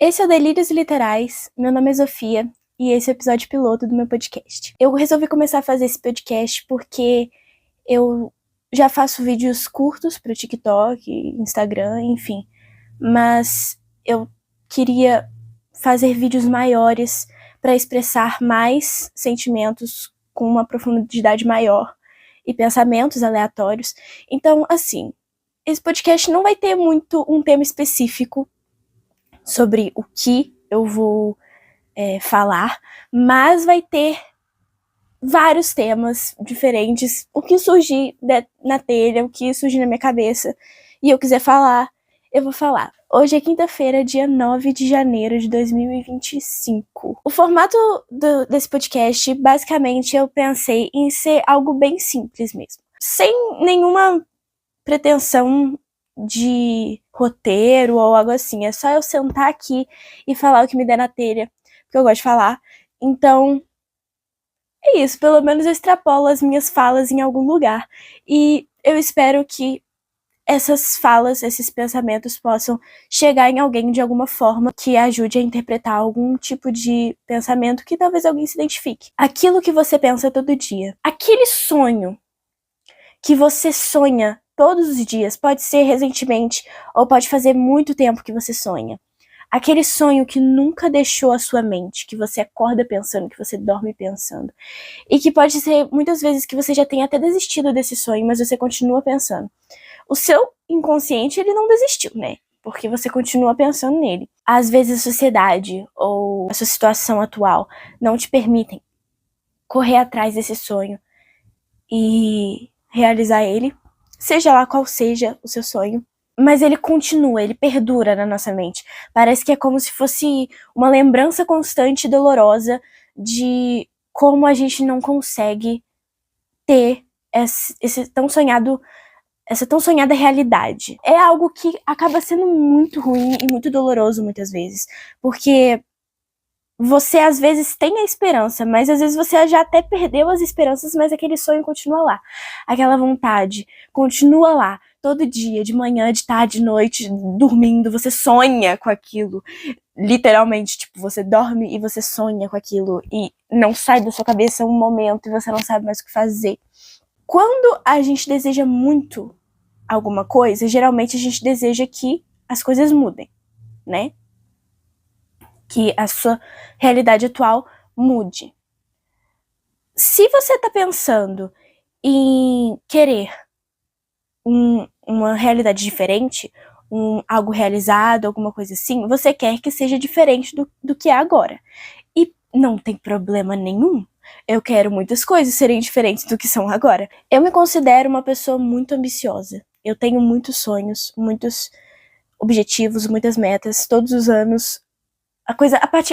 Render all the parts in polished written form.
Esse é o Delírios Literais, meu nome é Sofia e esse é o episódio piloto do meu podcast. Eu resolvi começar a fazer esse podcast porque eu já faço vídeos curtos para o TikTok, Instagram, enfim, mas eu queria fazer vídeos maiores para expressar mais sentimentos com uma profundidade maior e pensamentos aleatórios. Então, assim, esse podcast não vai ter muito um tema específico sobre o que eu vou falar, mas vai ter vários temas diferentes, o que surgir na telha, o que surgir na minha cabeça e eu quiser falar, eu vou falar. Hoje é quinta-feira, dia 9 de janeiro de 2025. O formato desse podcast, basicamente, eu pensei em ser algo bem simples mesmo. Sem nenhuma pretensão de roteiro ou algo assim. É só eu sentar aqui e falar o que me der na telha, porque eu gosto de falar. Então, é isso. Pelo menos eu extrapolo as minhas falas em algum lugar. E eu espero que essas falas, esses pensamentos possam chegar em alguém de alguma forma que ajude a interpretar algum tipo de pensamento que talvez alguém se identifique. Aquilo que você pensa todo dia. Aquele sonho que você sonha todos os dias, pode ser recentemente ou pode fazer muito tempo que você sonha. Aquele sonho que nunca deixou a sua mente, que você acorda pensando, que você dorme pensando. E que pode ser muitas vezes que você já tenha até desistido desse sonho, mas você continua pensando. O seu inconsciente, ele não desistiu, né? Porque você continua pensando nele. Às vezes a sociedade ou a sua situação atual não te permitem correr atrás desse sonho e realizar ele, seja lá qual seja o seu sonho, mas ele continua, ele perdura na nossa mente. Parece que é como se fosse uma lembrança constante e dolorosa de como a gente não consegue ter essa tão sonhada realidade. É algo que acaba sendo muito ruim e muito doloroso muitas vezes, porque você às vezes tem a esperança, mas às vezes você já até perdeu as esperanças, mas aquele sonho continua lá. Aquela vontade continua lá. Todo dia, de manhã, de tarde, de noite, dormindo, você sonha com aquilo. Literalmente, tipo, você dorme e você sonha com aquilo. E não sai da sua cabeça um momento e você não sabe mais o que fazer. Quando a gente deseja muito alguma coisa, geralmente a gente deseja que as coisas mudem, né? Que a sua realidade atual mude. Se você tá pensando em querer uma realidade diferente, algo realizado, alguma coisa assim, você quer que seja diferente do que é agora. E não tem problema nenhum. Eu quero muitas coisas serem diferentes do que são agora. Eu me considero uma pessoa muito ambiciosa. Eu tenho muitos sonhos, muitos objetivos, muitas metas, todos os anos.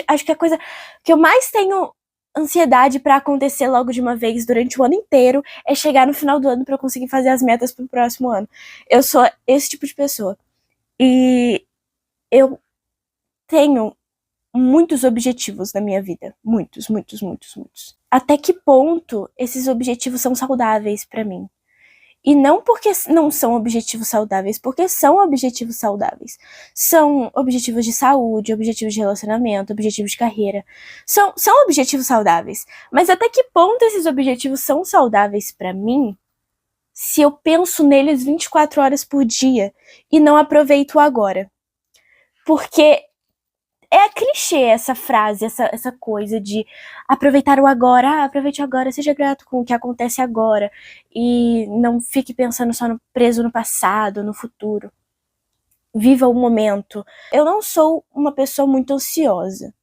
Acho que a coisa que eu mais tenho ansiedade pra acontecer logo de uma vez durante o ano inteiro é chegar no final do ano pra eu conseguir fazer as metas pro próximo ano. Eu sou esse tipo de pessoa. E eu tenho muitos objetivos na minha vida. Muitos, muitos, muitos, muitos. Até que ponto esses objetivos são saudáveis pra mim? E não porque não são objetivos saudáveis, porque são objetivos saudáveis. São objetivos de saúde, objetivos de relacionamento, objetivos de carreira. São objetivos saudáveis. Mas até que ponto esses objetivos são saudáveis pra mim se eu penso neles 24 horas por dia e não aproveito o agora? Porque é clichê essa frase, essa coisa de aproveitar o agora. Aproveite agora, seja grato com o que acontece agora. E não fique pensando só preso no passado, no futuro. Viva o momento. Eu não sou uma pessoa muito ansiosa,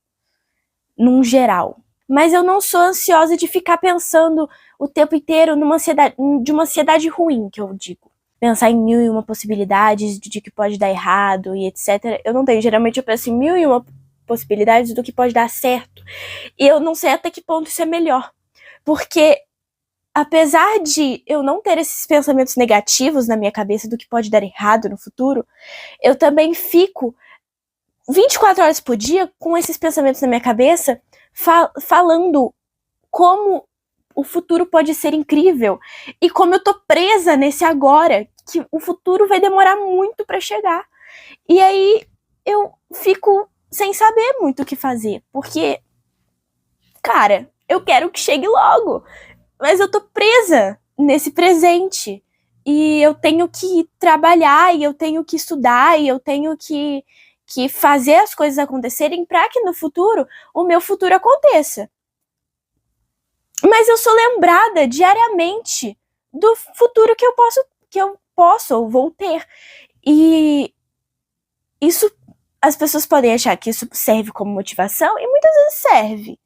num geral. Mas eu não sou ansiosa de ficar pensando o tempo inteiro de uma ansiedade ruim, que eu digo. Pensar em mil e uma possibilidades de que pode dar errado e etc. Eu não tenho. Geralmente eu penso em mil e uma possibilidades do que pode dar certo. E eu não sei até que ponto isso é melhor. Porque, apesar de eu não ter esses pensamentos negativos na minha cabeça do que pode dar errado no futuro, eu também fico 24 horas por dia com esses pensamentos na minha cabeça, falando como o futuro pode ser incrível e como eu tô presa nesse agora, que o futuro vai demorar muito pra chegar. E aí eu fico sem saber muito o que fazer, porque, cara, eu quero que chegue logo, mas eu tô presa nesse presente, e eu tenho que trabalhar, e eu tenho que estudar, e eu tenho que fazer as coisas acontecerem para que no futuro, o meu futuro aconteça. Mas eu sou lembrada diariamente do futuro que eu posso ou vou ter. E isso, as pessoas podem achar que isso serve como motivação, e muitas vezes serve.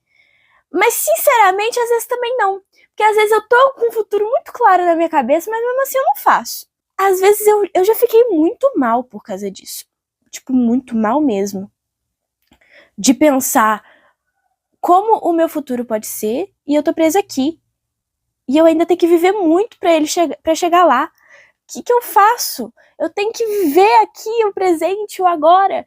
Mas, sinceramente, às vezes também não. Porque às vezes eu tô com um futuro muito claro na minha cabeça, mas mesmo assim eu não faço. Às vezes eu já fiquei muito mal por causa disso. Tipo, muito mal mesmo. De pensar como o meu futuro pode ser, e eu tô presa aqui. E eu ainda tenho que viver muito pra chegar lá. O que eu faço? Eu tenho que viver aqui o presente, o agora.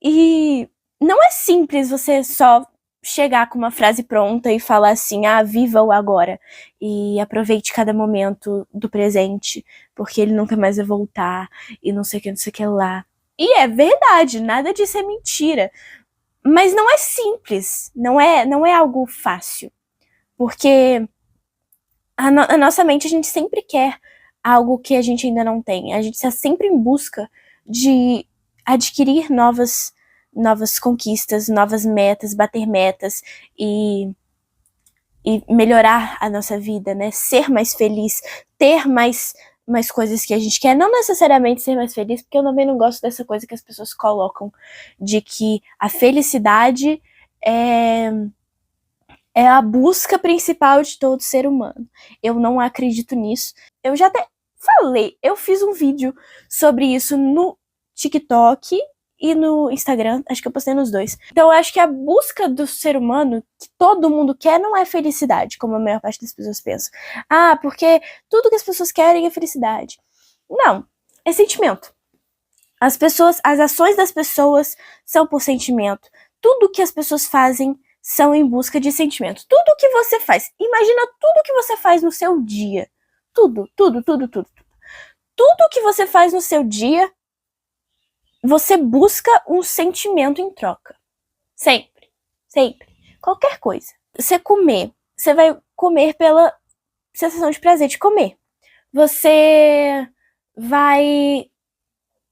E não é simples você só chegar com uma frase pronta e falar assim, viva o agora. E aproveite cada momento do presente, porque ele nunca mais vai voltar. E não sei o que lá. E é verdade, nada disso é mentira. Mas não é simples, não é algo fácil. Porque a nossa mente, a gente sempre quer algo que a gente ainda não tem. A gente está sempre em busca de adquirir novas conquistas, novas metas, bater metas e melhorar a nossa vida, né? Ser mais feliz, ter mais coisas que a gente quer. Não necessariamente ser mais feliz, porque eu também não gosto dessa coisa que as pessoas colocam de que a felicidade é a busca principal de todo ser humano. Eu não acredito nisso. Eu já até falei, eu fiz um vídeo sobre isso no TikTok e no Instagram, acho que eu postei nos dois. Então eu acho que a busca do ser humano, que todo mundo quer, não é felicidade, como a maior parte das pessoas pensam. Porque tudo que as pessoas querem é felicidade. Não, é sentimento. As ações das pessoas são por sentimento. Tudo que as pessoas fazem são em busca de sentimento. Tudo que você faz, imagina tudo que você faz no seu dia. Tudo. Tudo que você faz no seu dia, você busca um sentimento em troca. Sempre. Qualquer coisa. Você vai comer pela sensação de prazer de comer. Você vai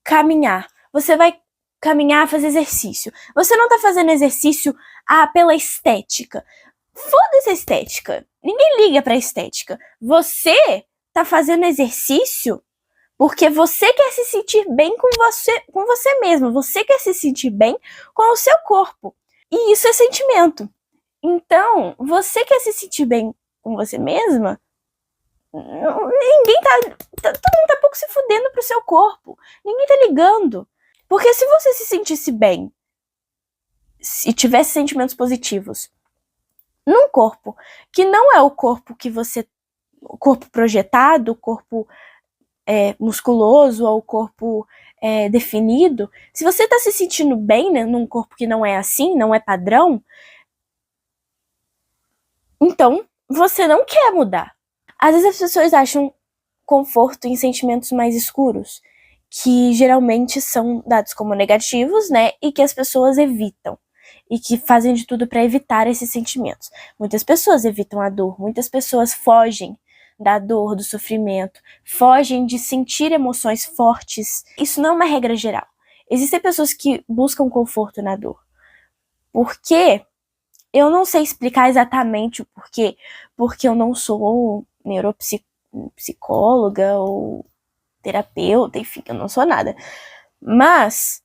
caminhar. Você vai caminhar, fazer exercício. Você não tá fazendo exercício pela estética. Foda-se a estética. Ninguém liga pra estética. Você tá fazendo exercício porque você quer se sentir bem com você mesmo. Você quer se sentir bem com o seu corpo. E isso é sentimento. Então, você quer se sentir bem com você mesma? Ninguém todo mundo tá pouco se fudendo pro seu corpo. Ninguém tá ligando. Porque se você se sentisse bem, se tivesse sentimentos positivos, num corpo que não é o corpo que você... O corpo projetado, o corpo musculoso, ou o corpo definido, se você tá se sentindo bem, né, num corpo que não é assim, não é padrão, então você não quer mudar. Às vezes as pessoas acham conforto em sentimentos mais escuros, que geralmente são dados como negativos, né, e que as pessoas evitam, e que fazem de tudo para evitar esses sentimentos. Muitas pessoas evitam a dor, muitas pessoas fogem da dor, do sofrimento, fogem de sentir emoções fortes. Isso não é uma regra geral. Existem pessoas que buscam conforto na dor. Por quê? Eu não sei explicar exatamente o porquê, porque eu não sou neuropsicóloga ou terapeuta, enfim, eu não sou nada. Mas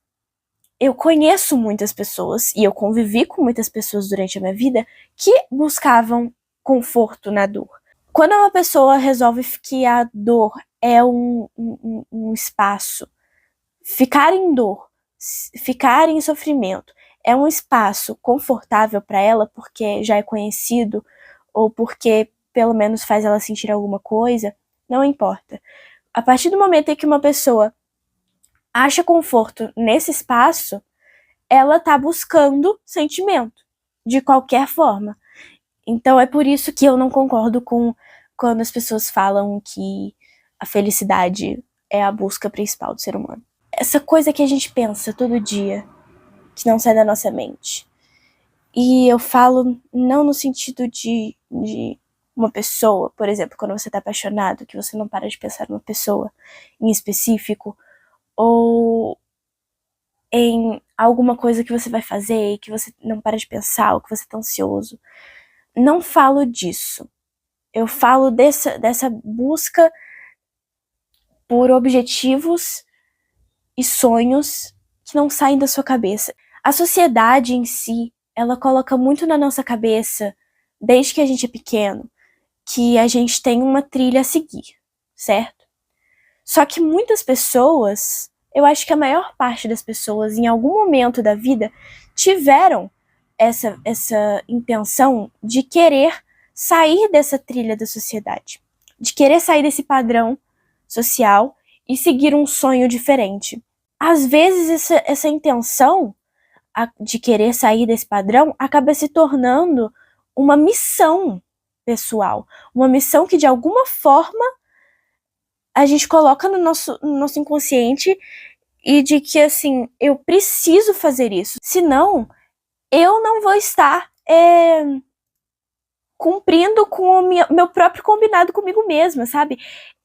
eu conheço muitas pessoas, e eu convivi com muitas pessoas durante a minha vida, que buscavam conforto na dor. Quando uma pessoa resolve que a dor é um espaço, ficar em dor, ficar em sofrimento, é um espaço confortável para ela porque já é conhecido, ou porque pelo menos faz ela sentir alguma coisa, não importa. A partir do momento em que uma pessoa acha conforto nesse espaço, ela tá buscando sentimento, de qualquer forma. Então é por isso que eu não concordo com quando as pessoas falam que a felicidade é a busca principal do ser humano. Essa coisa que a gente pensa todo dia, que não sai da nossa mente. E eu falo não no sentido de uma pessoa, por exemplo, quando você tá apaixonado, que você não para de pensar numa pessoa em específico, ou em alguma coisa que você vai fazer e que você não para de pensar, ou que você tá ansioso. Não falo disso. Eu falo dessa busca por objetivos e sonhos que não saem da sua cabeça. A sociedade em si, ela coloca muito na nossa cabeça, desde que a gente é pequeno, que a gente tem uma trilha a seguir, certo? Só que muitas pessoas, eu acho que a maior parte das pessoas, em algum momento da vida, tiveram essa intenção de querer sair dessa trilha da sociedade, de querer sair desse padrão social e seguir um sonho diferente. Às vezes essa intenção de querer sair desse padrão acaba se tornando uma missão pessoal, uma missão que de alguma forma a gente coloca no nosso inconsciente e de que, assim, eu preciso fazer isso, senão eu não vou estar cumprindo com o meu próprio combinado comigo mesma, sabe?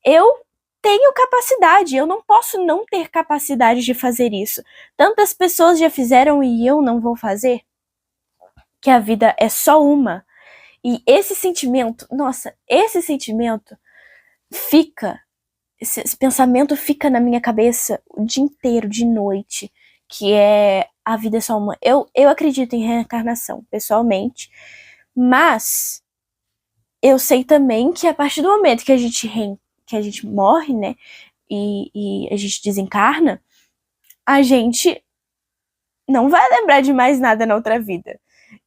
Eu tenho capacidade, eu não posso não ter capacidade de fazer isso. Tantas pessoas já fizeram e eu não vou fazer, que a vida é só uma. E esse sentimento, nossa, esse sentimento fica, esse pensamento fica na minha cabeça o dia inteiro, de noite, que é a vida é só uma. Eu acredito em reencarnação, pessoalmente, mas eu sei também que a partir do momento que a gente morre, né, e a gente desencarna, a gente não vai lembrar de mais nada na outra vida.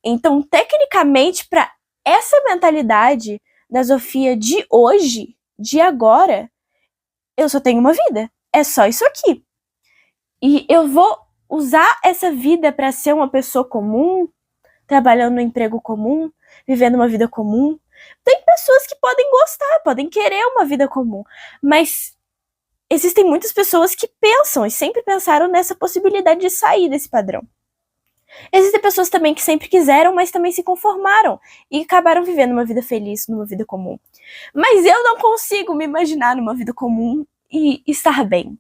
Então, tecnicamente, para essa mentalidade da Sofia de hoje, de agora, eu só tenho uma vida. É só isso aqui. E eu vou usar essa vida para ser uma pessoa comum, trabalhando no emprego comum, vivendo uma vida comum. Tem pessoas que podem gostar, podem querer uma vida comum, mas existem muitas pessoas que pensam e sempre pensaram nessa possibilidade de sair desse padrão. Existem pessoas também que sempre quiseram, mas também se conformaram e acabaram vivendo uma vida feliz, numa vida comum. Mas eu não consigo me imaginar numa vida comum e estar bem.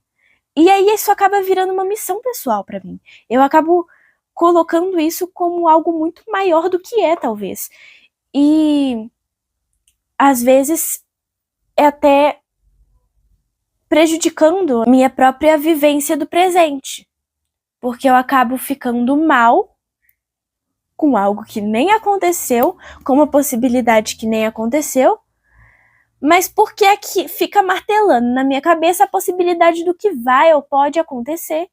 E aí isso acaba virando uma missão pessoal para mim. Eu acabo colocando isso como algo muito maior do que é, talvez. E às vezes é até prejudicando a minha própria vivência do presente. Porque eu acabo ficando mal com algo que nem aconteceu, com uma possibilidade que nem aconteceu, mas porque é que fica martelando na minha cabeça a possibilidade do que vai ou pode acontecer.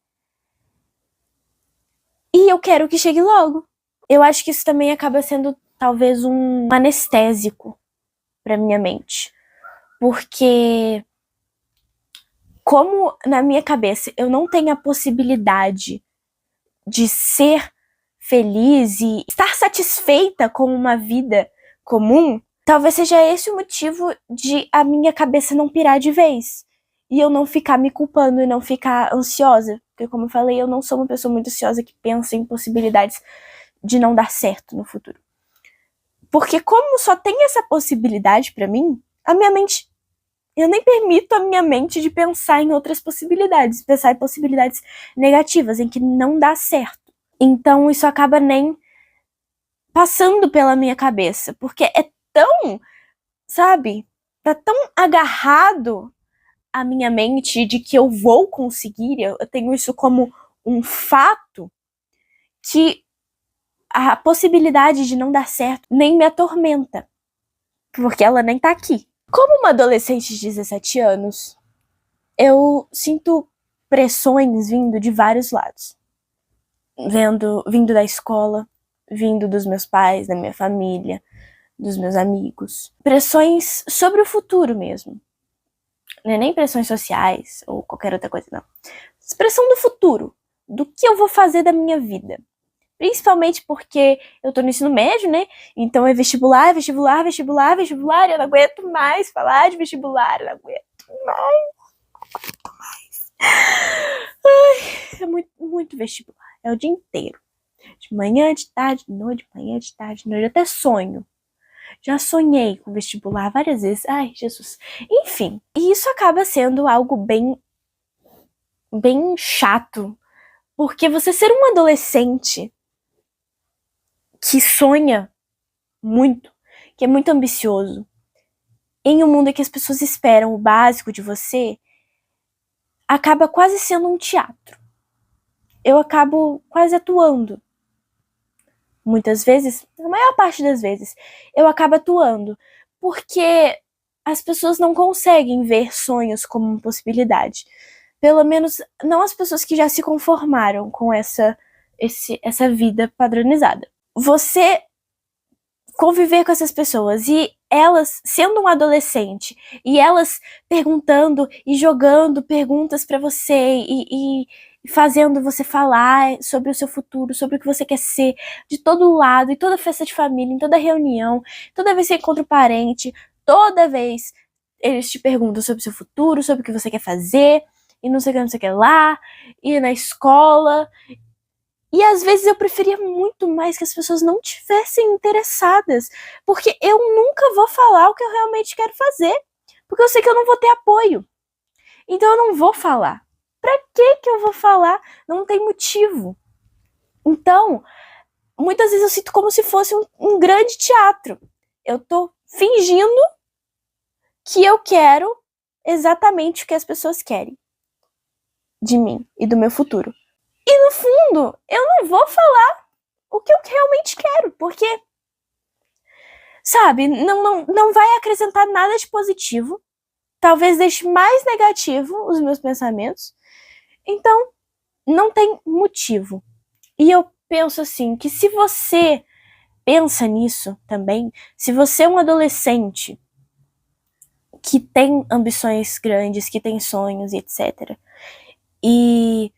E eu quero que chegue logo. Eu acho que isso também acaba sendo talvez um anestésico para minha mente. Porque como na minha cabeça eu não tenho a possibilidade de ser feliz e estar satisfeita com uma vida comum, talvez seja esse o motivo de a minha cabeça não pirar de vez. E eu não ficar me culpando e não ficar ansiosa. Porque, como eu falei, eu não sou uma pessoa muito ansiosa que pensa em possibilidades de não dar certo no futuro. Porque como só tem essa possibilidade pra mim, a minha mente... Eu nem permito a minha mente de pensar em outras possibilidades. Pensar em possibilidades negativas, em que não dá certo. Então isso acaba nem passando pela minha cabeça. Porque é tão, sabe? Tá tão agarrado a minha mente de que eu vou conseguir, eu tenho isso como um fato, que a possibilidade de não dar certo nem me atormenta, porque ela nem tá aqui. Como uma adolescente de 17 anos, eu sinto pressões vindo de vários lados. Vindo da escola, vindo dos meus pais, da minha família, dos meus amigos. Pressões sobre o futuro mesmo. Não é nem pressões sociais ou qualquer outra coisa, não. Pressão do futuro, do que eu vou fazer da minha vida. Principalmente porque eu tô no ensino médio, né? Então é vestibular, vestibular, vestibular, vestibular. Eu não aguento mais falar de vestibular, eu não aguento mais. Ai, é muito, muito vestibular. É o dia inteiro. De manhã, de tarde, de noite, de manhã, de tarde, de noite. Até sonho. Já sonhei com vestibular várias vezes. Ai, Jesus. Enfim, e isso acaba sendo algo bem chato. Porque você ser um adolescente que sonha muito, que é muito ambicioso, em um mundo em que as pessoas esperam o básico de você, acaba quase sendo um teatro. Eu acabo quase atuando. Muitas vezes, a maior parte das vezes, eu acabo atuando. Porque as pessoas não conseguem ver sonhos como uma possibilidade. Pelo menos, não as pessoas que já se conformaram com essa vida padronizada. Você conviver com essas pessoas e elas, sendo um adolescente, e elas perguntando e jogando perguntas pra você e fazendo você falar sobre o seu futuro, sobre o que você quer ser, de todo lado, em toda festa de família, em toda reunião, toda vez que você encontra um parente, toda vez eles te perguntam sobre o seu futuro, sobre o que você quer fazer, e não sei o que lá, e na escola. E às vezes eu preferia muito mais que as pessoas não tivessem interessadas, porque eu nunca vou falar o que eu realmente quero fazer, porque eu sei que eu não vou ter apoio. Então eu não vou falar. Pra que eu vou falar? Não tem motivo. Então, muitas vezes eu sinto como se fosse um grande teatro. Eu tô fingindo que eu quero exatamente o que as pessoas querem de mim e do meu futuro. E no fundo, eu não vou falar o que eu realmente quero, porque, sabe, não vai acrescentar nada de positivo. Talvez deixe mais negativo os meus pensamentos. Então, não tem motivo. E eu penso assim, que se você pensa nisso também, se você é um adolescente que tem ambições grandes, que tem sonhos e etc., e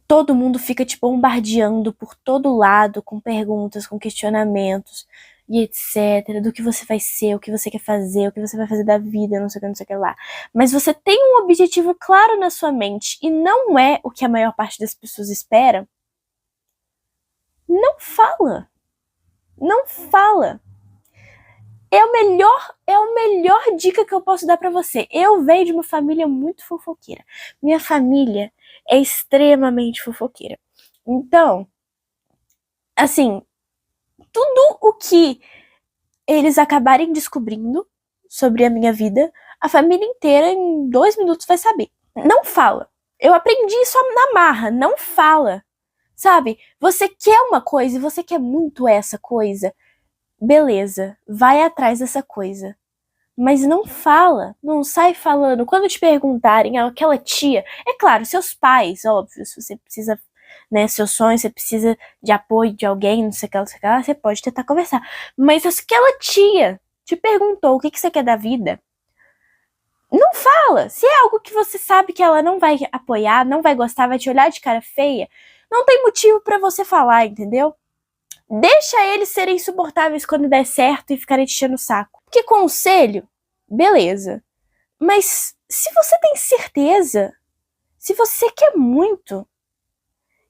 todo mundo fica te bombardeando por todo lado com perguntas, com questionamentos e etc, do que você vai ser, o que você quer fazer, o que você vai fazer da vida, não sei o que lá. Mas você tem um objetivo claro na sua mente e não é o que a maior parte das pessoas espera. Não fala. Não fala. É a melhor dica que eu posso dar pra você. Eu venho de uma família muito fofoqueira. Minha família é extremamente fofoqueira. Então, assim, tudo o que eles acabarem descobrindo sobre a minha vida, a família inteira em 2 minutos vai saber. Não fala. Eu aprendi isso na marra. Não fala. Sabe? Você quer uma coisa e você quer muito essa coisa. Beleza, vai atrás dessa coisa. Mas não fala, não sai falando. Quando te perguntarem, aquela tia, é claro, seus pais, óbvio, se você precisa, né, seus sonhos, você precisa de apoio de alguém, não sei o que lá, você pode tentar conversar. Mas aquela tia te perguntou o que você quer da vida, não fala. Se é algo que você sabe que ela não vai apoiar, não vai gostar, vai te olhar de cara feia, não tem motivo pra você falar, entendeu? Deixa eles serem insuportáveis quando der certo e ficarem te enchendo o saco. Porque conselho, beleza. Mas se você tem certeza, se você quer muito,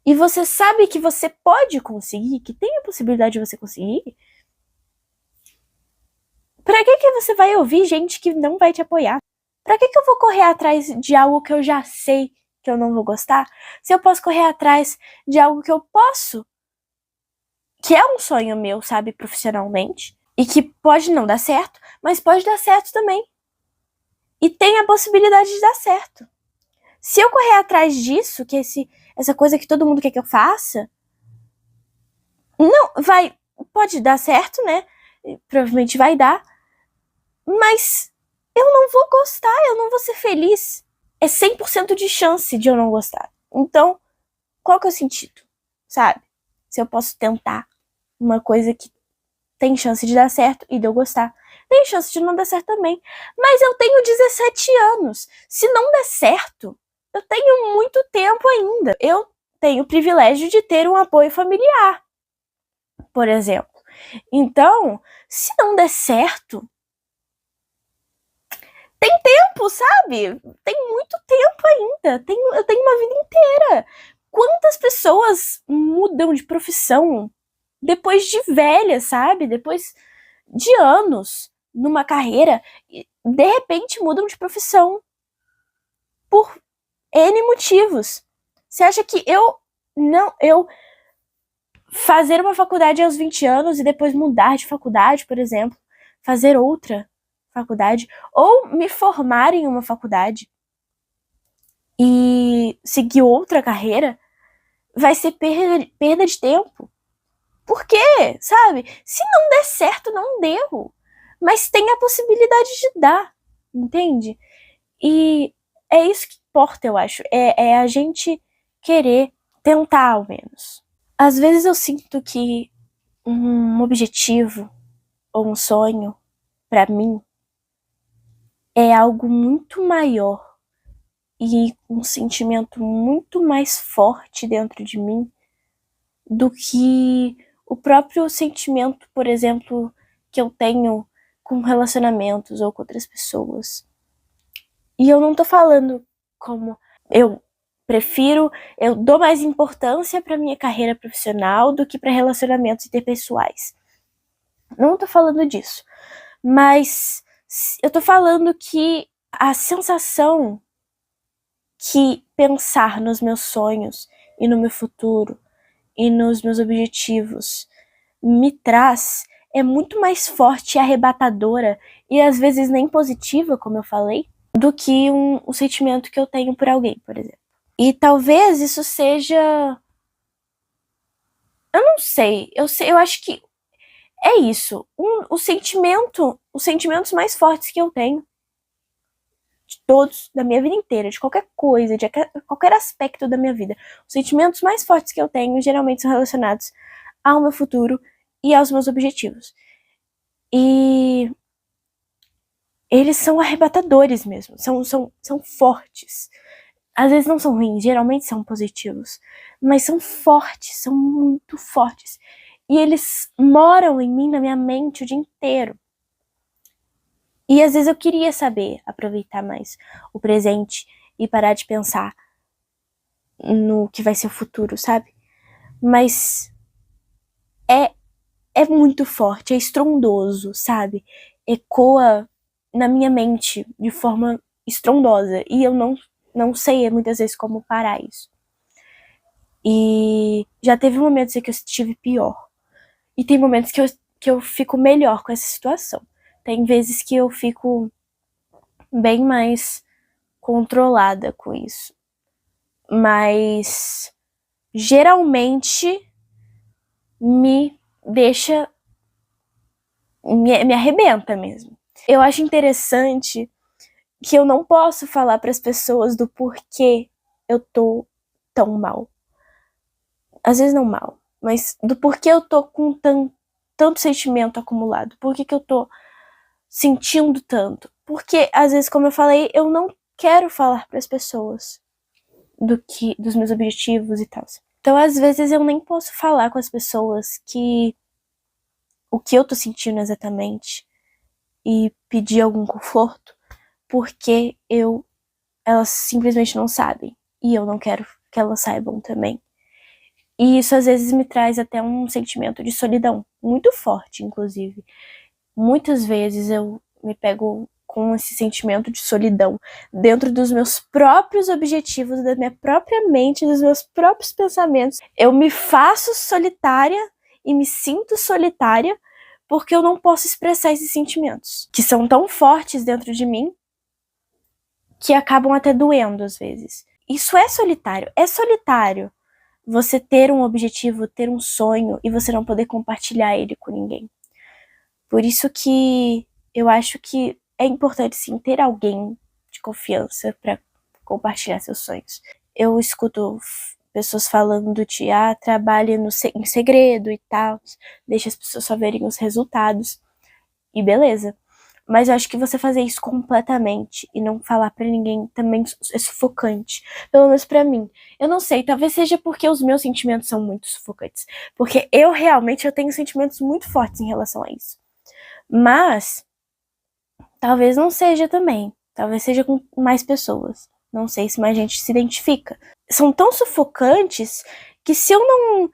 e você sabe que você pode conseguir, que tem a possibilidade de você conseguir, pra que você vai ouvir gente que não vai te apoiar? Pra que eu vou correr atrás de algo que eu já sei que eu não vou gostar, se eu posso correr atrás de algo que eu posso, que é um sonho meu, sabe, profissionalmente, e que pode não dar certo, mas pode dar certo também. E tem a possibilidade de dar certo. Se eu correr atrás disso, que essa coisa que todo mundo quer que eu faça, não, pode dar certo, né? Provavelmente vai dar, mas eu não vou gostar, eu não vou ser feliz. É 100% de chance de eu não gostar. Então, qual que é o sentido, sabe? Se eu posso tentar uma coisa que tem chance de dar certo e de eu gostar. Tem chance de não dar certo também. Mas eu tenho 17 anos. Se não der certo, eu tenho muito tempo ainda. Eu tenho o privilégio de ter um apoio familiar, por exemplo. Então, se não der certo, tem tempo, sabe? Tem muito tempo ainda. Eu tenho uma vida inteira. quantas pessoas mudam de profissão depois de velha, sabe? Depois de anos numa carreira, e de repente mudam de profissão por N motivos. Você acha que eu fazer uma faculdade aos 20 anos e depois mudar de faculdade, por exemplo, fazer outra faculdade, ou me formar em uma faculdade e seguir outra carreira, vai ser perda de tempo. Por quê? Sabe? Se não der certo, não deu. Mas tem a possibilidade de dar, entende? E é isso que importa, eu acho. É a gente querer tentar, ao menos. Às vezes eu sinto que um objetivo ou um sonho, pra mim, é algo muito maior e um sentimento muito mais forte dentro de mim do que o próprio sentimento, por exemplo, que eu tenho com relacionamentos ou com outras pessoas. E eu não tô falando como eu dou mais importância pra minha carreira profissional do que pra relacionamentos interpessoais. Não tô falando disso. Mas eu tô falando que a sensação que pensar nos meus sonhos e no meu futuro e nos meus objetivos me traz é muito mais forte e arrebatadora e às vezes nem positiva, como eu falei, do que um sentimento que eu tenho por alguém, por exemplo. E talvez isso seja... Eu não sei, eu acho que é isso. Os sentimentos mais fortes que eu tenho de todos, da minha vida inteira, de qualquer coisa, de qualquer aspecto da minha vida. Os sentimentos mais fortes que eu tenho geralmente são relacionados ao meu futuro e aos meus objetivos. E eles são arrebatadores mesmo, são fortes. Às vezes não são ruins, geralmente são positivos, mas são fortes, são muito fortes. E eles moram em mim, na minha mente, o dia inteiro. E às vezes eu queria saber aproveitar mais o presente e parar de pensar no que vai ser o futuro, sabe? Mas é muito forte, é estrondoso, sabe? Ecoa na minha mente de forma estrondosa. E eu não sei muitas vezes como parar isso. E já teve momentos em que eu estive pior. E tem momentos que eu fico melhor com essa situação. Tem vezes que eu fico bem mais controlada com isso. Mas geralmente me deixa... me arrebenta mesmo. Eu acho interessante que eu não posso falar para as pessoas do porquê eu tô tão mal. Às vezes não mal, mas do porquê eu tô com tanto sentimento acumulado. Por que eu tô sentindo tanto? Porque, às vezes, como eu falei, eu não quero falar para as pessoas dos meus objetivos e tal. Então, às vezes, eu nem posso falar com as pessoas o que eu tô sentindo exatamente e pedir algum conforto, porque elas simplesmente não sabem. E eu não quero que elas saibam também. E isso às vezes me traz até um sentimento de solidão, muito forte, inclusive. Muitas vezes eu me pego com esse sentimento de solidão dentro dos meus próprios objetivos, da minha própria mente, dos meus próprios pensamentos. Eu me faço solitária e me sinto solitária porque eu não posso expressar esses sentimentos, que são tão fortes dentro de mim que acabam até doendo às vezes. Isso é solitário. É solitário você ter um objetivo, ter um sonho e você não poder compartilhar ele com ninguém. Por isso que eu acho que é importante sim ter alguém de confiança para compartilhar seus sonhos. Eu escuto pessoas falando de trabalhe em segredo e tal, deixa as pessoas só verem os resultados e beleza. Mas eu acho que você fazer isso completamente e não falar pra ninguém também é sufocante. Pelo menos pra mim. Eu não sei, talvez seja porque os meus sentimentos são muito sufocantes. Porque eu tenho sentimentos muito fortes em relação a isso. Mas talvez não seja também. Talvez seja com mais pessoas. Não sei se mais gente se identifica. são tão sufocantes que se eu não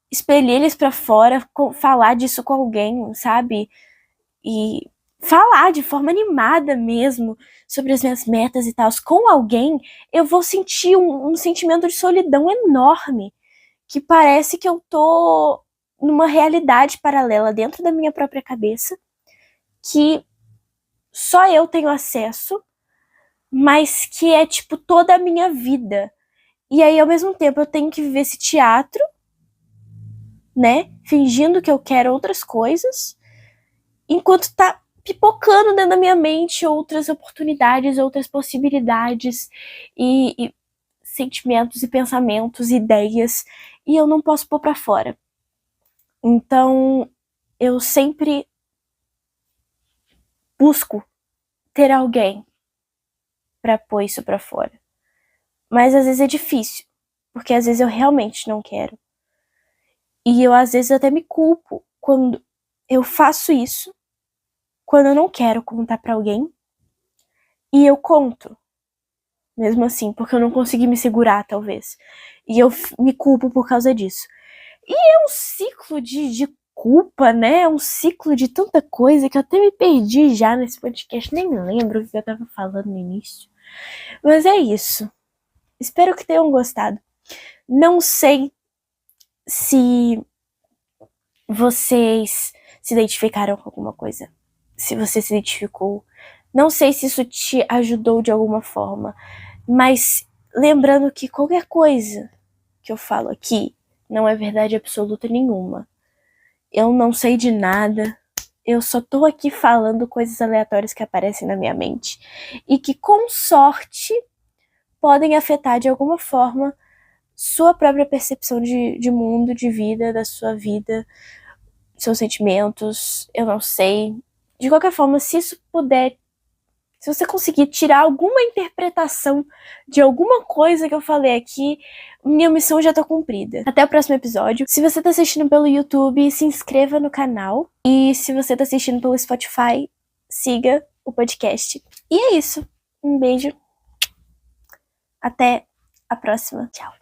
expelir eles pra fora, falar disso com alguém, sabe? E falar de forma animada mesmo sobre as minhas metas e tal, com alguém, eu vou sentir um sentimento de solidão enorme, que parece que eu tô numa realidade paralela dentro da minha própria cabeça, que só eu tenho acesso, mas que é tipo toda a minha vida. E aí, ao mesmo tempo, eu tenho que viver esse teatro, né? Fingindo que eu quero outras coisas, enquanto tá pipocando dentro da minha mente outras oportunidades, outras possibilidades e sentimentos e pensamentos, ideias, e eu não posso pôr pra fora. Então, eu sempre busco ter alguém pra pôr isso pra fora. Mas às vezes é difícil, porque às vezes eu realmente não quero. E eu às vezes até me culpo quando eu faço isso, quando eu não quero contar pra alguém, e eu conto, mesmo assim, porque eu não consegui me segurar, talvez. E eu me culpo por causa disso. E é um ciclo de culpa, né? É um ciclo de tanta coisa que eu até me perdi já nesse podcast, nem lembro o que eu tava falando no início. Mas é isso. Espero que tenham gostado. Não sei se vocês se identificaram com alguma coisa. Se você se identificou. Não sei se isso te ajudou de alguma forma. Mas lembrando que qualquer coisa que eu falo aqui não é verdade absoluta nenhuma. Eu não sei de nada. Eu só tô aqui falando coisas aleatórias que aparecem na minha mente. E que, com sorte, podem afetar de alguma forma sua própria percepção de mundo, de vida, da sua vida, seus sentimentos, eu não sei. De qualquer forma, se isso puder, se você conseguir tirar alguma interpretação de alguma coisa que eu falei aqui, minha missão já tá cumprida. Até o próximo episódio. Se você tá assistindo pelo YouTube, se inscreva no canal. E se você tá assistindo pelo Spotify, siga o podcast. E é isso. Um beijo. Até a próxima. Tchau.